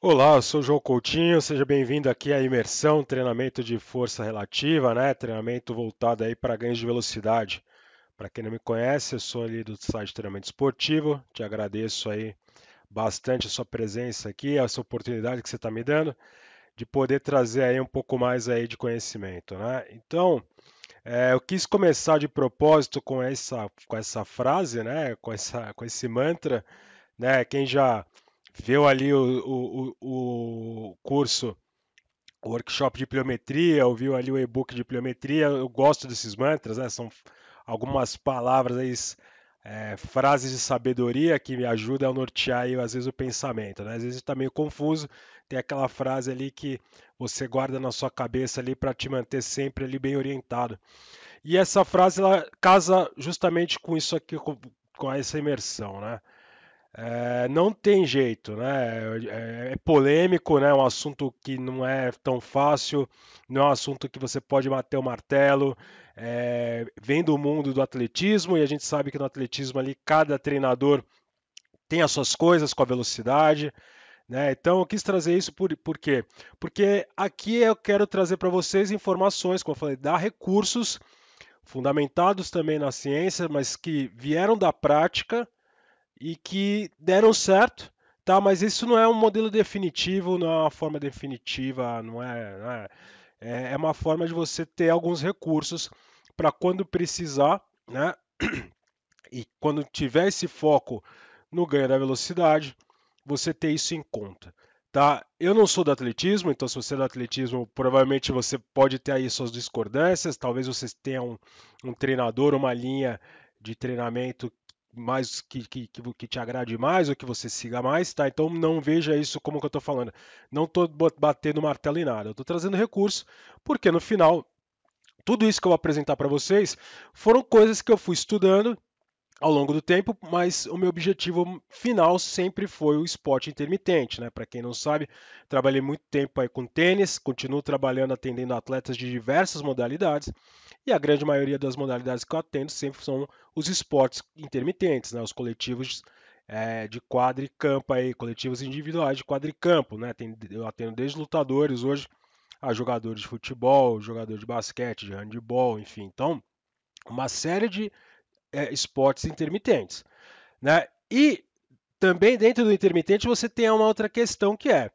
Olá, eu sou o João Coutinho, seja bem-vindo aqui à imersão, treinamento de força relativa, né? Treinamento voltado aí para ganhos de velocidade. Para quem não me conhece, eu sou ali do site de Treinamento Esportivo. Te agradeço aí bastante a sua presença aqui, essa oportunidade que você está me dando de poder trazer aí um pouco mais aí de conhecimento, né? Então, eu quis começar de propósito com essa frase, né? Com esse mantra, né? Quem já viu ali o curso, o workshop de pliometria, ouviu ali o e-book de pliometria, eu gosto desses mantras, né? São algumas palavras aí, frases de sabedoria que me ajudam a nortear aí, às vezes o pensamento, né? Às vezes está meio confuso, tem aquela frase ali que você guarda na sua cabeça ali para te manter sempre ali bem orientado. E essa frase ela casa justamente com isso aqui, com essa imersão, né? Não tem jeito, né? É polêmico, né? É um assunto que não é tão fácil, não é um assunto que você pode bater o martelo. Vem do mundo do atletismo e a gente sabe que no atletismo ali cada treinador tem as suas coisas com a velocidade, né? Então eu quis trazer isso por quê? Porque aqui eu quero trazer para vocês informações, como eu falei, dar recursos fundamentados também na ciência, mas que vieram da prática e que deram certo, tá? Mas isso não é um modelo definitivo, não é uma forma definitiva, não é uma forma de você ter alguns recursos para quando precisar, né? E quando tiver esse foco no ganho da velocidade, você ter isso em conta. Tá? Eu não sou do atletismo, então se você é do atletismo, provavelmente você pode ter aí suas discordâncias, talvez você tenha um treinador, uma linha de treinamento mais que te agrade mais ou que você siga mais, tá? Então não veja isso como que eu estou falando. Não estou batendo martelo em nada, eu estou trazendo recurso, porque no final, tudo isso que eu vou apresentar para vocês foram coisas que eu fui estudando ao longo do tempo, mas o meu objetivo final sempre foi o esporte intermitente, né? Para quem não sabe, trabalhei muito tempo aí com tênis, continuo trabalhando atendendo atletas de diversas modalidades, e a grande maioria das modalidades que eu atendo sempre são os esportes intermitentes, né? Os coletivos de quadricampo aí, coletivos individuais de quadricampo, né? Eu atendo desde lutadores hoje a jogadores de futebol, jogador de basquete, de handebol, enfim. Então, uma série de esportes intermitentes, né? E também dentro do intermitente você tem uma outra questão que é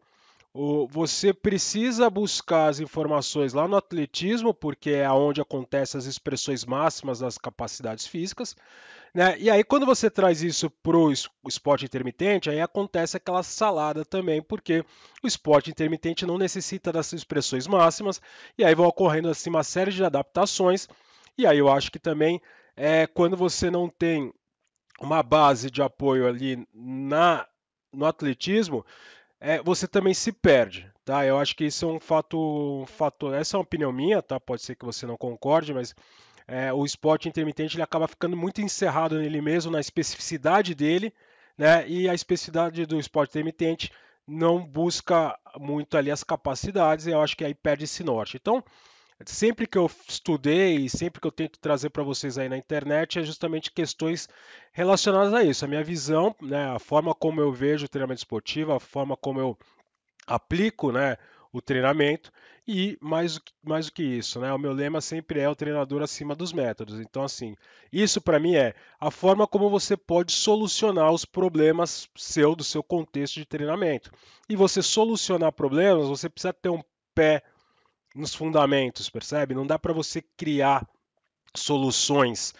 você precisa buscar as informações lá no atletismo, porque é onde acontecem as expressões máximas das capacidades físicas, né? E aí quando você traz isso para o esporte intermitente, aí acontece aquela salada também, porque o esporte intermitente não necessita das expressões máximas, e aí vão ocorrendo assim uma série de adaptações, e aí eu acho que também quando você não tem uma base de apoio ali no atletismo, você também se perde, tá? Eu acho que isso é um fato, essa é uma opinião minha, tá? Pode ser que você não concorde, mas o esporte intermitente ele acaba ficando muito encerrado nele mesmo, na especificidade dele, né? E a especificidade do esporte intermitente não busca muito ali as capacidades, e eu acho que aí perde esse norte. Então, sempre que eu estudei e sempre que eu tento trazer para vocês aí na internet é justamente questões relacionadas a isso, a minha visão, né, a forma como eu vejo o treinamento esportivo, a forma como eu aplico, né, o treinamento e mais do que isso, né, o meu lema sempre é o treinador acima dos métodos. Então, assim, isso para mim é a forma como você pode solucionar os problemas do seu contexto de treinamento. E você solucionar problemas, você precisa ter um pé nos fundamentos, percebe? Não dá para você criar soluções.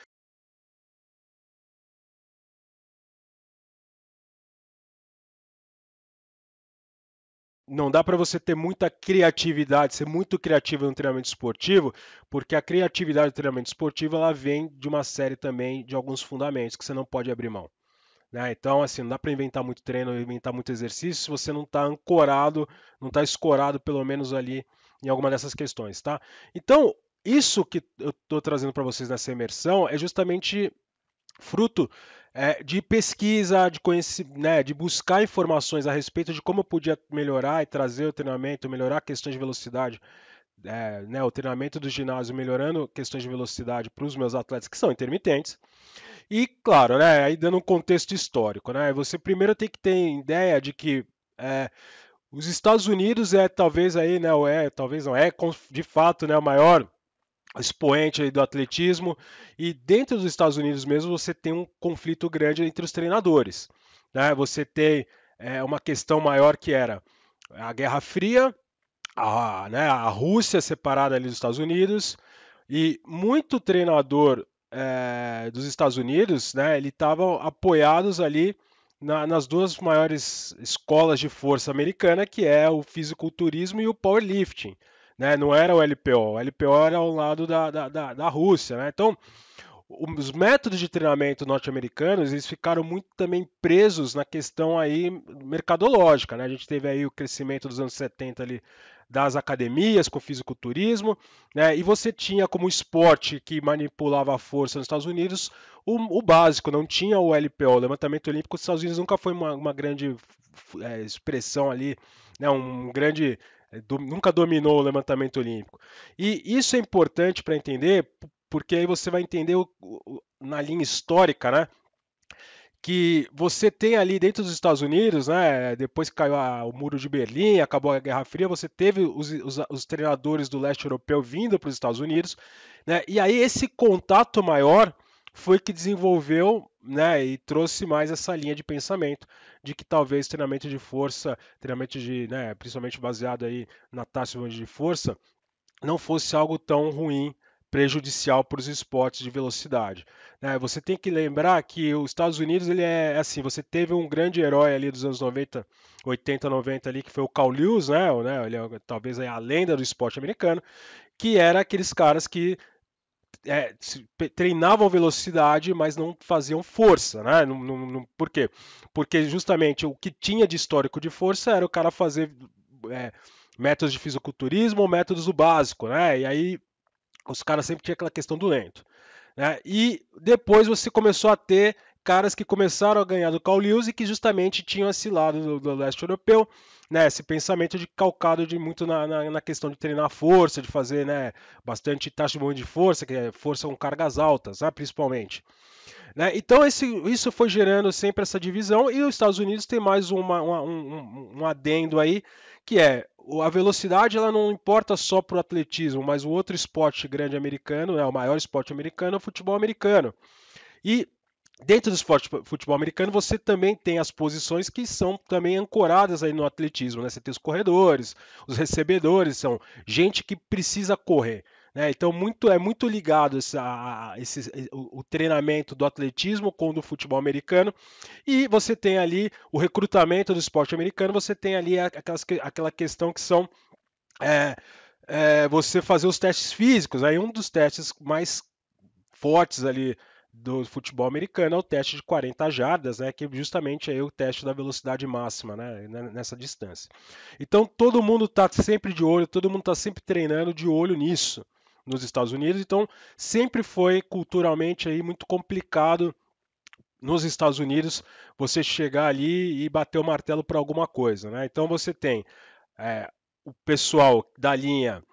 Não dá para você ter muita criatividade, ser muito criativo no treinamento esportivo, porque a criatividade do treinamento esportivo ela vem de uma série também de alguns fundamentos que você não pode abrir mão. Né? Então, assim, não dá para inventar muito treino, inventar muito exercício se você não está ancorado, não está escorado pelo menos ali em alguma dessas questões, tá? Então, isso que eu estou trazendo para vocês nessa imersão é justamente fruto de pesquisa, de né, de buscar informações a respeito de como eu podia melhorar e trazer o treinamento, melhorar questões de velocidade, né, o treinamento do ginásio, melhorando questões de velocidade para os meus atletas que são intermitentes. E, claro, né, aí dando um contexto histórico, né, você primeiro tem que ter ideia de que é, Os Estados Unidos é talvez aí, né, ou talvez não é, de fato, né, o maior expoente aí do atletismo, e dentro dos Estados Unidos mesmo você tem um conflito grande entre os treinadores, né? Você tem uma questão maior que era a Guerra Fria, a Rússia separada ali dos Estados Unidos, e muito treinador dos Estados Unidos, né, ele estavam apoiados ali nas duas maiores escolas de força americana, que é o fisiculturismo e o powerlifting. Né? Não era o LPO, o LPO era ao lado da Rússia. Né? Então, os métodos de treinamento norte-americanos eles ficaram muito também presos na questão aí mercadológica, né? A gente teve aí o crescimento dos anos 70 ali das academias com fisiculturismo, né? E você tinha como esporte que manipulava a força nos Estados Unidos o básico, não tinha o LPO, o levantamento olímpico dos Estados Unidos nunca foi uma grande expressão ali, né? Um grande nunca dominou o levantamento olímpico. E isso é importante para entender porque aí você vai entender na linha histórica, né? Que você tem ali dentro dos Estados Unidos, né? Depois que caiu o muro de Berlim, acabou a Guerra Fria, você teve os treinadores do leste europeu vindo para os Estados Unidos, né? E aí esse contato maior foi que desenvolveu, né? E trouxe mais essa linha de pensamento de que talvez treinamento de força, treinamento de, né? Principalmente baseado aí na taxa de força, não fosse algo tão ruim, prejudicial para os esportes de velocidade. Né? Você tem que lembrar que os Estados Unidos ele é assim, você teve um grande herói ali dos anos 90, 80, 90 ali que foi o Carl Lewis, né? Ele é talvez a lenda do esporte americano, que era aqueles caras que treinavam velocidade, mas não faziam força, né? Por quê? Porque justamente o que tinha de histórico de força era o cara fazer é, métodos de fisiculturismo ou métodos do básico, né? E aí os caras sempre tinham aquela questão do lento. Né? E depois você começou a ter caras que começaram a ganhar do Carl Lewis e que justamente tinham esse lado do leste europeu, né? Esse pensamento de calcado de muito na questão de treinar força, de fazer né, bastante taxa de movimento de força, que é força com cargas altas, né, principalmente. Né? Então isso foi gerando sempre essa divisão e os Estados Unidos tem mais um adendo aí, que é a velocidade ela não importa só para o atletismo, mas o outro esporte grande americano, né, o maior esporte americano é o futebol americano. E dentro do esporte futebol americano, você também tem as posições que são também ancoradas aí no atletismo, né? Você tem os corredores, os recebedores, são gente que precisa correr. Né? Então é muito ligado o treinamento do atletismo com o do futebol americano. E você tem ali o recrutamento do esporte americano, você tem ali aquela questão que são é, você fazer os testes físicos. Aí um dos testes mais fortes ali do futebol americano é o teste de 40 jardas, né, que justamente é o teste da velocidade máxima, né, nessa distância. Então todo mundo está sempre de olho, todo mundo está sempre treinando de olho nisso nos Estados Unidos. Então sempre foi culturalmente aí muito complicado nos Estados Unidos você chegar ali e bater o martelo para alguma coisa, né? Então você tem o pessoal da linha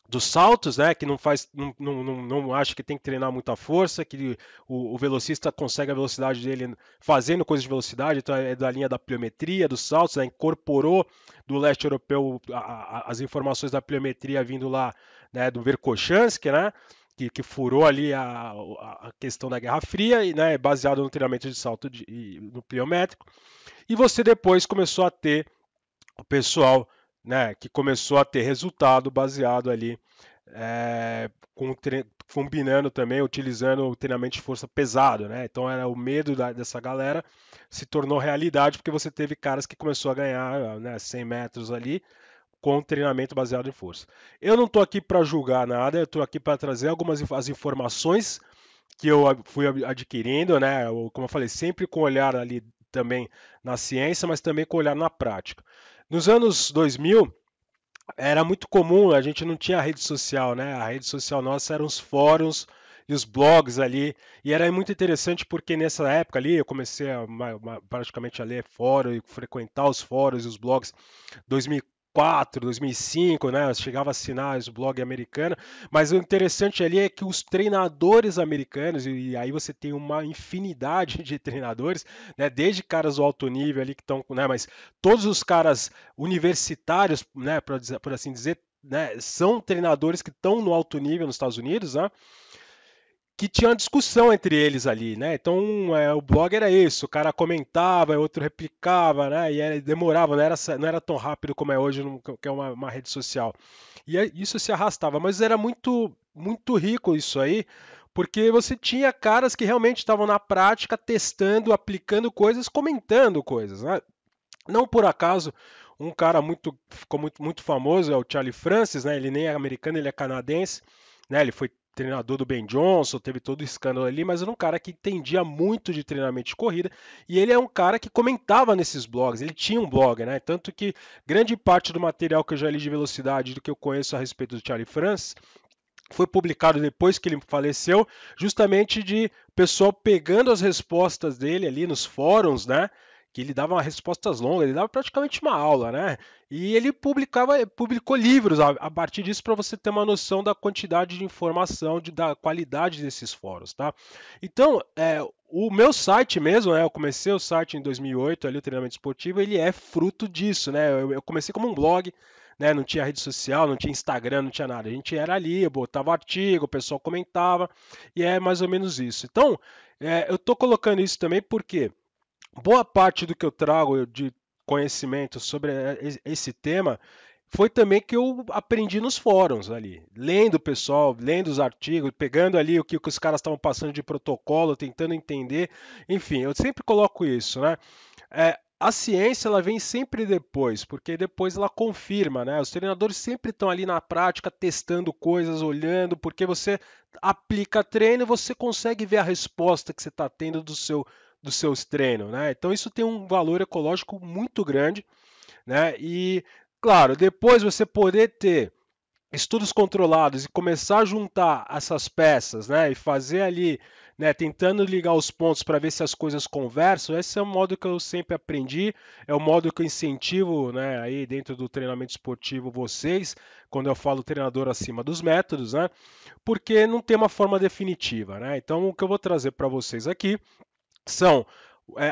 dos saltos, né, que não acha que tem que treinar muita força, que o velocista consegue a velocidade dele fazendo coisas de velocidade, então é da linha da pliometria, dos saltos, né, incorporou do leste europeu as informações da pliometria vindo lá né, do Verkhoshansky, né, que furou ali a questão da Guerra Fria, e, né, baseado no treinamento de salto no pliométrico, e você depois começou a ter o pessoal né, que começou a ter resultado baseado ali combinando também, utilizando o treinamento de força pesado, né? Então era o medo dessa galera se tornou realidade porque você teve caras que começou a ganhar né, 100 metros ali com treinamento baseado em força. Eu não estou aqui para julgar nada, eu estou aqui para trazer algumas as informações que eu fui adquirindo, né? Como eu falei, sempre com olhar ali também na ciência, mas também com olhar na prática. Nos anos 2000, era muito comum, a gente não tinha rede social, né? A rede social nossa eram os fóruns e os blogs ali. E era muito interessante porque nessa época ali eu comecei praticamente a ler fórum e frequentar os fóruns e os blogs 2004, 2004, 2005, né? Chegava a assinar os blog americano, mas o interessante ali é que os treinadores americanos, e aí você tem uma infinidade de treinadores, né? Desde caras do alto nível ali que estão, né? Mas todos os caras universitários, né? Por assim dizer, né? São treinadores que estão no alto nível nos Estados Unidos, né? Que tinha uma discussão entre eles ali, né? Então o blog era isso, o cara comentava, o outro replicava, né? E demorava, não era tão rápido como é hoje, que é uma rede social. Isso se arrastava, mas era muito rico isso aí, porque você tinha caras que realmente estavam na prática testando, aplicando coisas, comentando coisas, né? Não por acaso, um cara ficou muito famoso é o Charlie Francis, né? Ele nem é americano, ele é canadense, né? Ele foi treinador do Ben Johnson, teve todo o escândalo ali, mas era um cara que entendia muito de treinamento de corrida e ele é um cara que comentava nesses blogs. Ele tinha um blog, né? Tanto que grande parte do material que eu já li de velocidade, do que eu conheço a respeito do Charlie Francis, foi publicado depois que ele faleceu, justamente de pessoal pegando as respostas dele ali nos fóruns, né? Que ele dava respostas longas, ele dava praticamente uma aula, né? E ele publicou livros a partir disso para você ter uma noção da quantidade de informação, da qualidade desses fóruns, tá? Então, o meu site mesmo, né? Eu comecei o site em 2008, ali o treinamento esportivo, ele é fruto disso, né? Eu comecei como um blog, né? Não tinha rede social, não tinha Instagram, não tinha nada. A gente era ali, eu botava artigo, o pessoal comentava, e é mais ou menos isso. Então, eu estou colocando isso também porque boa parte do que eu trago de conhecimento sobre esse tema foi também que eu aprendi nos fóruns ali, lendo o pessoal, lendo os artigos, pegando ali o que os caras estavam passando de protocolo, tentando entender. Enfim, eu sempre coloco isso, né? A ciência ela vem sempre depois, porque depois ela confirma, né? Os treinadores sempre estão ali na prática testando coisas, olhando, porque você aplica treino e você consegue ver a resposta que você está tendo dos seus treinos, né? Então isso tem um valor ecológico muito grande, né? E claro, depois você poder ter estudos controlados e começar a juntar essas peças, né, e fazer ali, né, tentando ligar os pontos para ver se as coisas conversam, esse é o modo que eu sempre aprendi, é o modo que eu incentivo, né, aí dentro do treinamento esportivo vocês, quando eu falo treinador acima dos métodos, né, porque não tem uma forma definitiva, né. Então o que eu vou trazer para vocês aqui são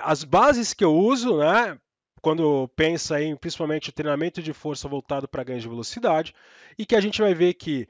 as bases que eu uso, né? Quando pensa em principalmente o treinamento de força voltado para ganho de velocidade, e que a gente vai ver que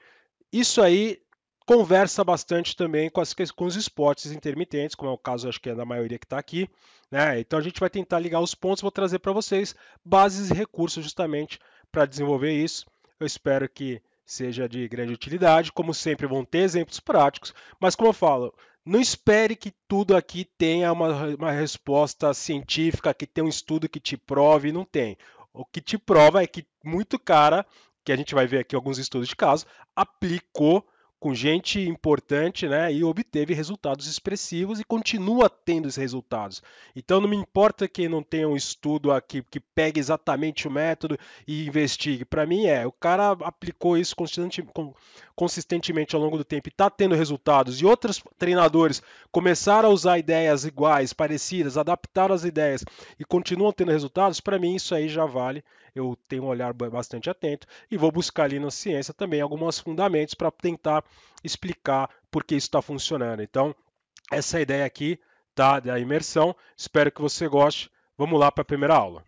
isso aí conversa bastante também com os esportes intermitentes, como é o caso, acho que é da maioria que está aqui. Né? Então a gente vai tentar ligar os pontos, vou trazer para vocês bases e recursos justamente para desenvolver isso. Eu espero que seja de grande utilidade. Como sempre, vão ter exemplos práticos, mas como eu falo, não espere que tudo aqui tenha uma resposta científica, que tenha um estudo que te prove, não tem. O que te prova é que muito cara, que a gente vai ver aqui alguns estudos de caso, aplicou com gente importante, né, e obteve resultados expressivos e continua tendo esses resultados. Então não me importa que não tenha um estudo aqui que pegue exatamente o método e investigue. Para mim o cara aplicou isso consistentemente ao longo do tempo e está tendo resultados. E outros treinadores começaram a usar ideias iguais, parecidas, adaptaram as ideias e continuam tendo resultados. Para mim isso aí já vale. Eu tenho um olhar bastante atento e vou buscar ali na ciência também alguns fundamentos para tentar explicar por que isso está funcionando. Então, essa é a ideia aqui, tá, da imersão. Espero que você goste. Vamos lá para a primeira aula.